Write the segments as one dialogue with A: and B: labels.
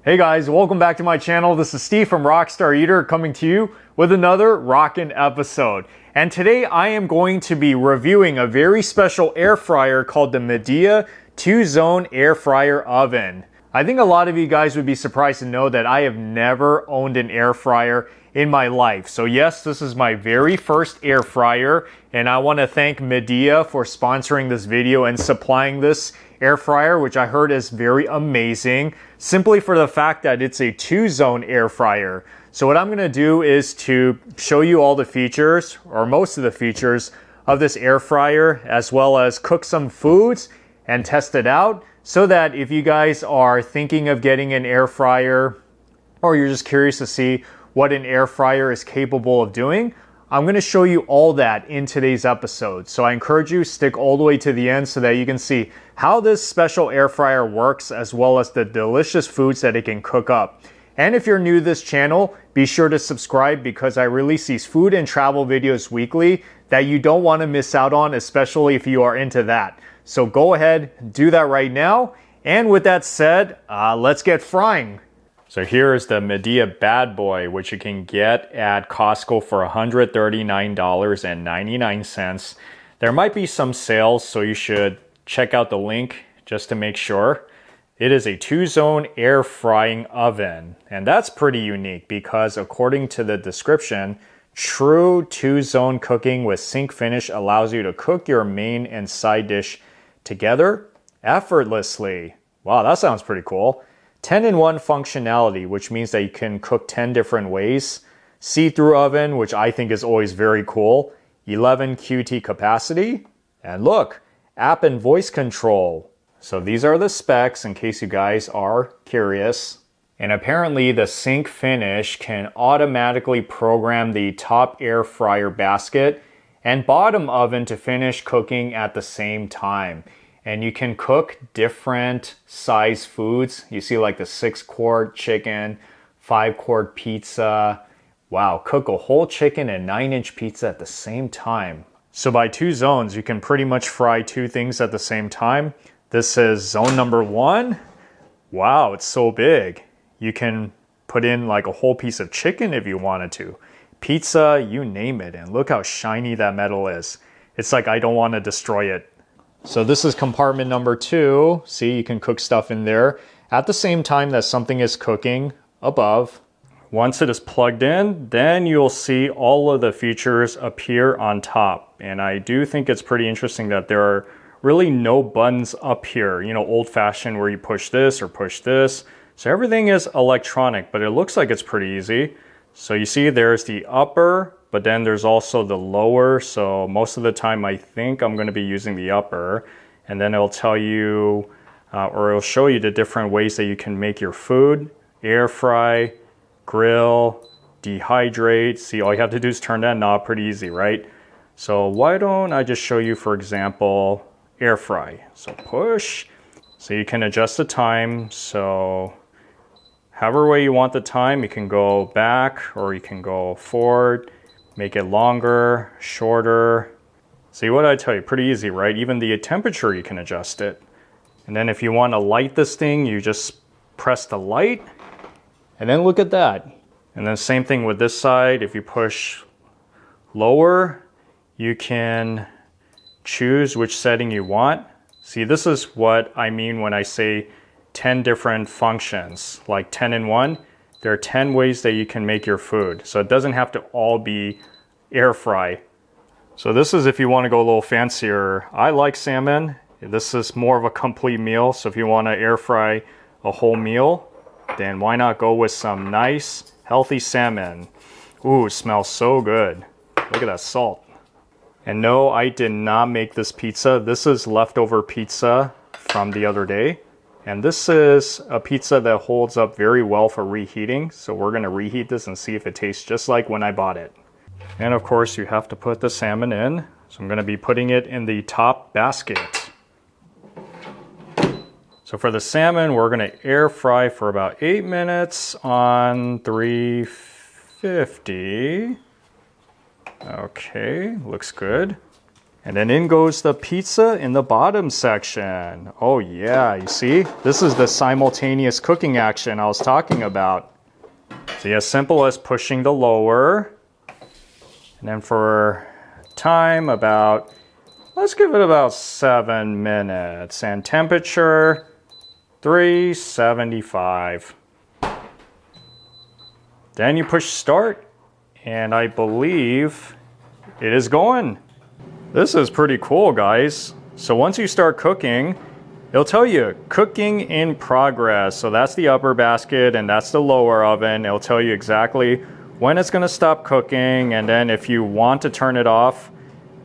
A: Hey guys, welcome back to my channel. This is Steve from Rockstar Eater coming to you with another rockin' episode. And today I am going to be reviewing a very special air fryer called the Midea 2-Zone Air Fryer Oven. I think a lot of you guys would be surprised to know that I have never owned an air fryer in my life. So yes, this is my very first air fryer, and I want to thank Midea for sponsoring this video and supplying this air fryer, which I heard is very amazing, simply for the fact that it's a 2-zone air fryer. So what I'm going to do is to show you all the features, or most of the features, of this air fryer, as well as cook some foods and test it out, so that if you guys are thinking of getting an air fryer, or you're just curious to see what an air fryer is capable of doing, I'm going to show you all that in today's episode. So I encourage you to stick all the way to the end so that you can see how this special air fryer works, as well as the delicious foods that it can cook up. And if you're new to this channel, be sure to subscribe, because I release these food and travel videos weekly that you don't want to miss out on, especially if you are into that. So go ahead, do that right now. And with that said, let's get frying. So here is the Midea Bad Boy, which you can get at Costco for $139.99. There might be some sales, so you should check out the link just to make sure. It is a 2-zone air frying oven, and that's pretty unique because according to the description, true 2-zone cooking with sink finish allows you to cook your main and side dish together effortlessly. Wow, that sounds pretty cool. 10-in-1 functionality, which means that you can cook 10 different ways. See-through oven, which I think is always very cool. 11 QT capacity. And look, app and voice control. So these are the specs in case you guys are curious. And apparently the sink finish can automatically program the top air fryer basket and bottom oven to finish cooking at the same time. And you can cook different size foods. You see like the 6-quart chicken, 5-quart pizza. Wow, cook a whole chicken and 9-inch pizza at the same time. So by 2 zones, you can pretty much fry 2 things at the same time. This is zone number 1. Wow, it's so big. You can put in like a whole piece of chicken if you wanted to. Pizza, you name it. And look how shiny that metal is. It's like I don't want to destroy it. So this is compartment number 2. See, you can cook stuff in there at the same time that something is cooking above. Once it is plugged in, then you'll see all of the features appear on top. And I do think it's pretty interesting that there are really no buttons up here, you know, old-fashioned where you push this or push this. So everything is electronic, but it looks like it's pretty easy. So you see there's the upper, but then there's also the lower. So most of the time I think I'm going to be using the upper, and then it'll tell you or it'll show you the different ways that you can make your food: air fry, grill, dehydrate. See, all you have to do is turn that knob. Pretty easy, right? So why don't I just show you, for example, air fry. So push, so you can adjust the time. So however way you want the time, you can go back or you can go forward. Make it longer, shorter. See what I tell you, pretty easy, right? Even the temperature, you can adjust it. And then if you want to light this thing, you just press the light, and then look at that. And then same thing with this side. If you push lower, you can choose which setting you want. See, this is what I mean when I say 10 different functions, like 10-in-1. There are 10 ways that you can make your food. So it doesn't have to all be air fry. So this is if you want to go a little fancier. I like salmon. This is more of a complete meal. So if you want to air fry a whole meal, then why not go with some nice, healthy salmon. Ooh, it smells so good. Look at that salt. And no, I did not make this pizza. This is leftover pizza from the other day. And this is a pizza that holds up very well for reheating. So we're going to reheat this and see if it tastes just like when I bought it. And of course, you have to put the salmon in. So I'm going to be putting it in the top basket. So for the salmon, we're going to air fry for about 8 minutes on 350. Okay, looks good. And then in goes the pizza in the bottom section. Oh yeah, you see? This is the simultaneous cooking action I was talking about. So as simple as pushing the lower. And then for time about, let's give it about 7 minutes. And temperature, 375. Then you push start, and I believe it is going. This is pretty cool, guys. So once you start cooking, it'll tell you cooking in progress. So that's the upper basket and that's the lower oven. It'll tell you exactly when it's gonna stop cooking. And then if you want to turn it off,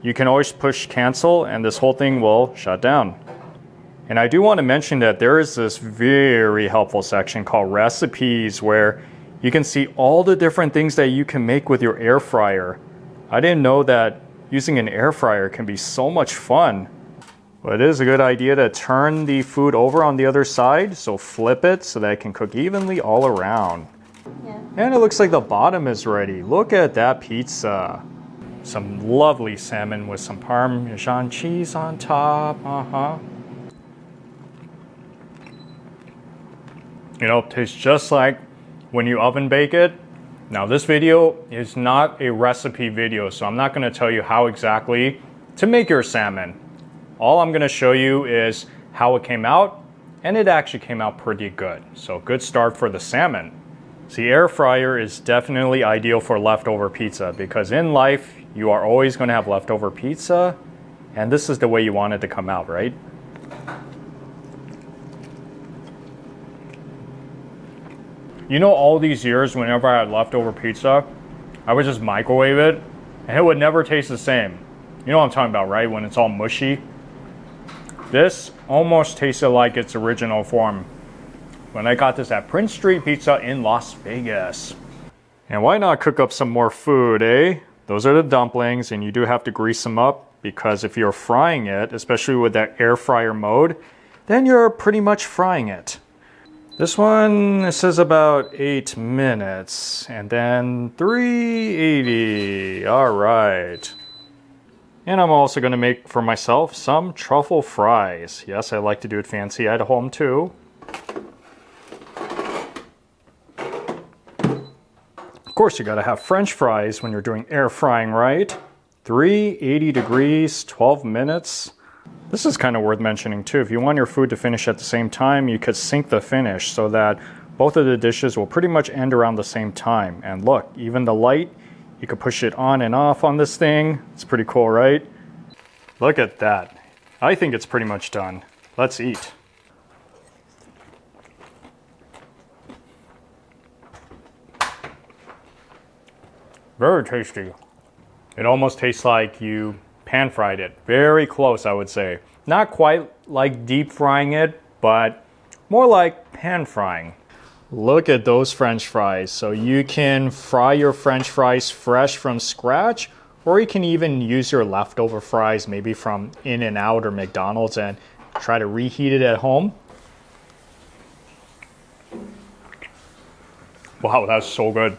A: you can always push cancel and this whole thing will shut down. And I do want to mention that there is this very helpful section called recipes where you can see all the different things that you can make with your air fryer. I didn't know that using an air fryer can be so much fun. But it is a good idea to turn the food over on the other side, so flip it so that it can cook evenly all around. Yeah. And it looks like the bottom is ready. Look at that pizza. Some lovely salmon with some Parmesan cheese on top. You know, it tastes just like when you oven bake it. Now this video is not a recipe video, so I'm not going to tell you how exactly to make your salmon. All I'm going to show you is how it came out, and it actually came out pretty good. So good start for the salmon. The air fryer is definitely ideal for leftover pizza because in life you are always going to have leftover pizza, and this is the way you want it to come out, right? You know, all these years, whenever I had leftover pizza, I would just microwave it, and it would never taste the same. You know what I'm talking about, right? When it's all mushy. This almost tasted like its original form when I got this at Prince Street Pizza in Las Vegas. And why not cook up some more food, eh? Those are the dumplings, and you do have to grease them up because if you're frying it, especially with that air fryer mode, then you're pretty much frying it. This one, it says about 8 minutes, and then 380. All right. And I'm also going to make for myself some truffle fries. Yes, I like to do it fancy at home too. Of course, you got to have French fries when you're doing air frying, right? 380 degrees, 12 minutes. This is kind of worth mentioning too. If you want your food to finish at the same time, you could sync the finish so that both of the dishes will pretty much end around the same time. And look, even the light, you could push it on and off on this thing. It's pretty cool, right? Look at that. I think it's pretty much done. Let's eat. Very tasty. It almost tastes like you pan fried it. Very close, I would say. Not quite like deep frying it, but more like pan frying. Look at those French fries. So you can fry your French fries fresh from scratch, or you can even use your leftover fries, maybe from In-N-Out or McDonald's, and try to reheat it at home. Wow, that's so good.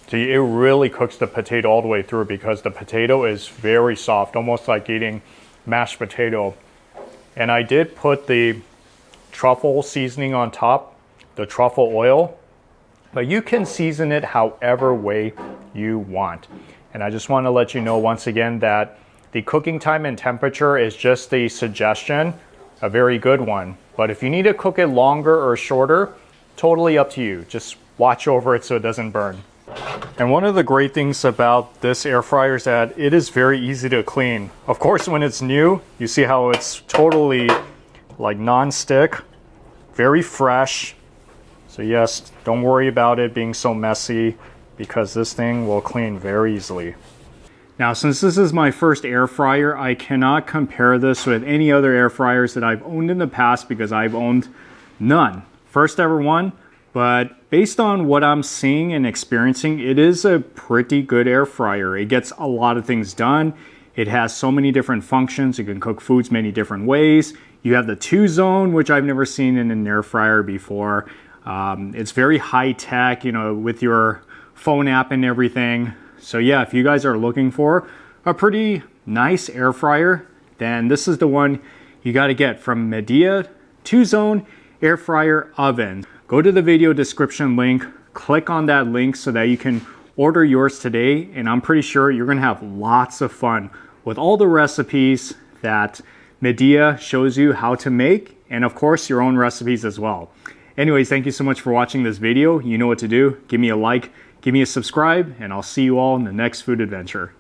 A: See, it really cooks the potato all the way through because the potato is very soft, almost like eating mashed potato. And I did put the truffle seasoning on top, the truffle oil, but you can season it however way you want. And I just want to let you know once again that the cooking time and temperature is just a suggestion, a very good one. But if you need to cook it longer or shorter, totally up to you. Just watch over it so it doesn't burn. And one of the great things about this air fryer is that it is very easy to clean. Of course, when it's new, you see how it's totally like non-stick, very fresh. So yes, don't worry about it being so messy because this thing will clean very easily. Now, since this is my first air fryer, I cannot compare this with any other air fryers that I've owned in the past because I've owned none. First ever one. But based on what I'm seeing and experiencing, it is a pretty good air fryer. It gets a lot of things done. It has so many different functions. You can cook foods many different ways. You have the 2-zone, which I've never seen in an air fryer before. It's very high tech, you know, with your phone app and everything. So yeah, if you guys are looking for a pretty nice air fryer, then this is the one you got to get from Midea 2-zone air fryer oven. Go to the video description link, click on that link so that you can order yours today, and I'm pretty sure you're gonna have lots of fun with all the recipes that Midea shows you how to make, and of course your own recipes as well. Anyways, thank you so much for watching this video. You know what to do. Give me a like, give me a subscribe, and I'll see you all in the next food adventure.